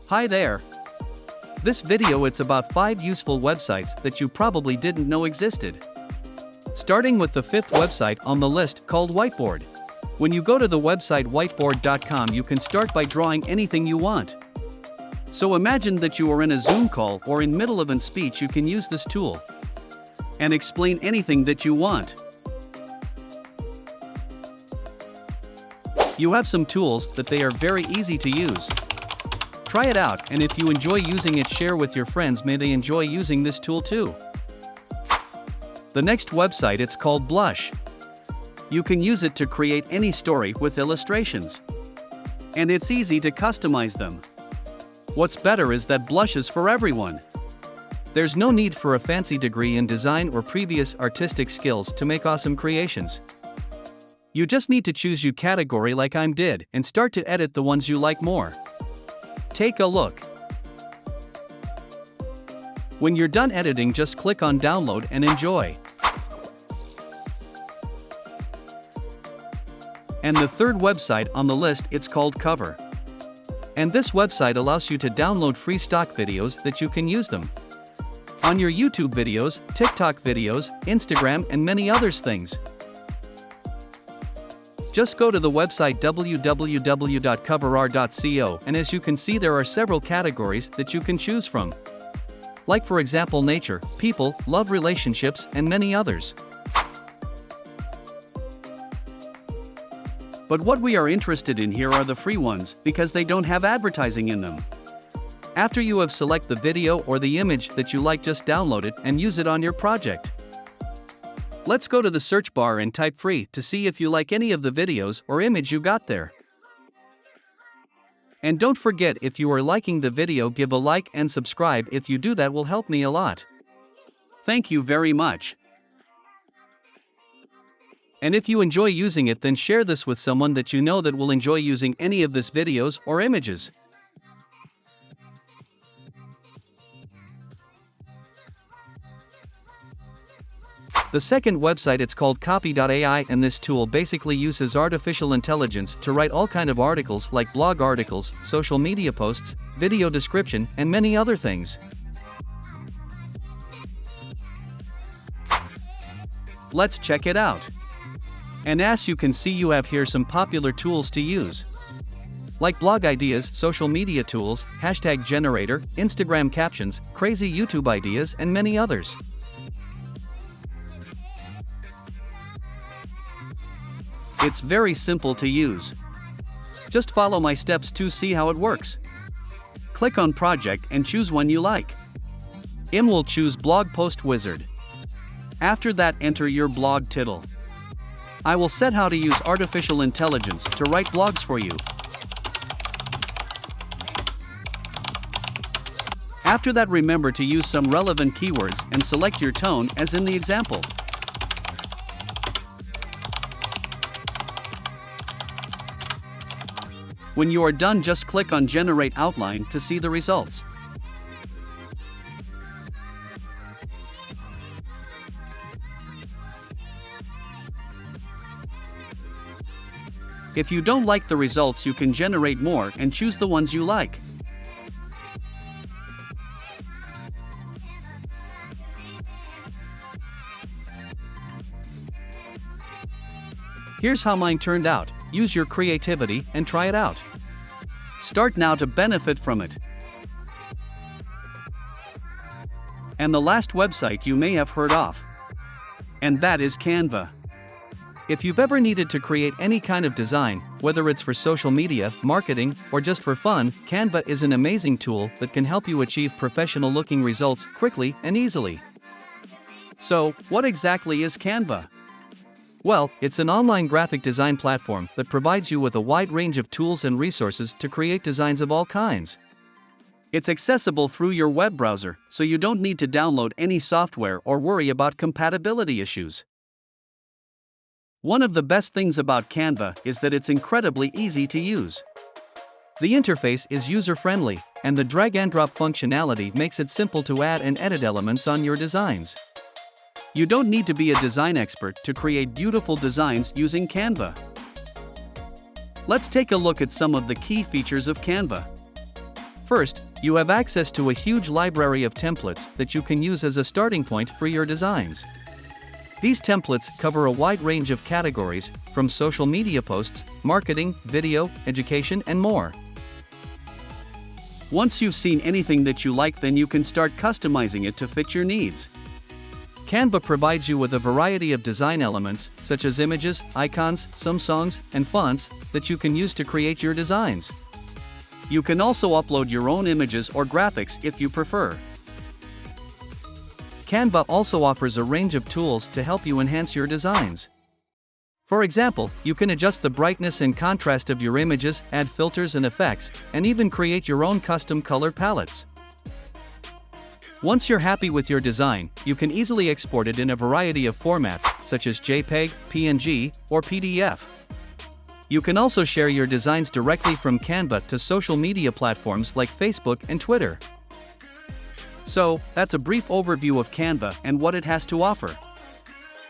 Hi there. This video it's about 5 useful websites that you probably didn't know existed. Starting with the 5th website on the list called Witeboard. When you go to the website witeboard.com you can start by drawing anything you want. So imagine that you are in a Zoom call or in middle of a speech, you can use this tool and explain anything that you want. You have some tools that they are very easy to use. Try it out, and if you enjoy using it, share with your friends, may they enjoy using this tool too. The next website it's called Blush. You can use it to create any story with illustrations. And it's easy to customize them. What's better is that Blush is for everyone. There's no need for a fancy degree in design or previous artistic skills to make awesome creations. You just need to choose your category like I did and start to edit the ones you like more. Take a look. When you're done editing, just click on download and enjoy. And the 3rd website on the list it's called Coverr. And this website allows you to download free stock videos that you can use them on your YouTube videos, TikTok videos, Instagram and many others things. Just go to the website www.coverr.co, and as you can see there are several categories that you can choose from. Like for example nature, people, love, relationships and many others. But what we are interested in here are the free ones because they don't have advertising in them. After you have select the video or the image that you like, just download it and use it on your project. Let's go to the search bar and type free to see if you like any of the videos or image you got there. And don't forget, if you are liking the video, give a like and subscribe. If you do, that will help me a lot. Thank you very much. And if you enjoy using it, then share this with someone that you know that will enjoy using any of these videos or images. The 2nd website it's called Copy.ai, and this tool basically uses artificial intelligence to write all kind of articles like blog articles, social media posts, video description and many other things. Let's check it out. And as you can see, you have here some popular tools to use, like blog ideas, social media tools, hashtag generator, Instagram captions, crazy YouTube ideas and many others. It's very simple to use. Just follow my steps to see how it works. Click on project and choose one you like. Will choose blog post wizard. After that, enter your blog title. I will set how to use artificial intelligence to write blogs for you. After that, remember to use some relevant keywords and select your tone as in the example. When you are done, just click on Generate Outline to see the results. If you don't like the results, you can generate more and choose the ones you like. Here's how mine turned out. Use your creativity and try it out. Start now to benefit from it. And the last website you may have heard of, and that is Canva. If you've ever needed to create any kind of design, whether it's for social media, marketing, or just for fun, Canva is an amazing tool that can help you achieve professional looking results quickly and easily. So, what exactly is Canva? Well, it's an online graphic design platform that provides you with a wide range of tools and resources to create designs of all kinds. It's accessible through your web browser, so you don't need to download any software or worry about compatibility issues. One of the best things about Canva is that it's incredibly easy to use. The interface is user-friendly, and the drag-and-drop functionality makes it simple to add and edit elements on your designs. You don't need to be a design expert to create beautiful designs using Canva. Let's take a look at some of the key features of Canva. First, you have access to a huge library of templates that you can use as a starting point for your designs. These templates cover a wide range of categories, from social media posts, marketing, video, education, and more. Once you've seen anything that you like, then you can start customizing it to fit your needs. Canva provides you with a variety of design elements, such as images, icons, some songs, and fonts, that you can use to create your designs. You can also upload your own images or graphics if you prefer. Canva also offers a range of tools to help you enhance your designs. For example, you can adjust the brightness and contrast of your images, add filters and effects, and even create your own custom color palettes. Once you're happy with your design, you can easily export it in a variety of formats, such as JPEG, PNG, or PDF. You can also share your designs directly from Canva to social media platforms like Facebook and Twitter. So, that's a brief overview of Canva and what it has to offer.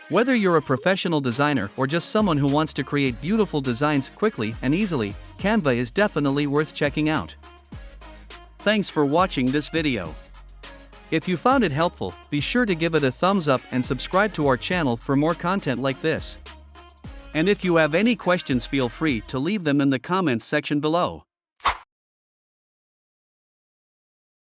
Whether you're a professional designer or just someone who wants to create beautiful designs quickly and easily, Canva is definitely worth checking out. Thanks for watching this video. If you found it helpful, be sure to give it a thumbs up and subscribe to our channel for more content like this. And if you have any questions, feel free to leave them in the comments section below.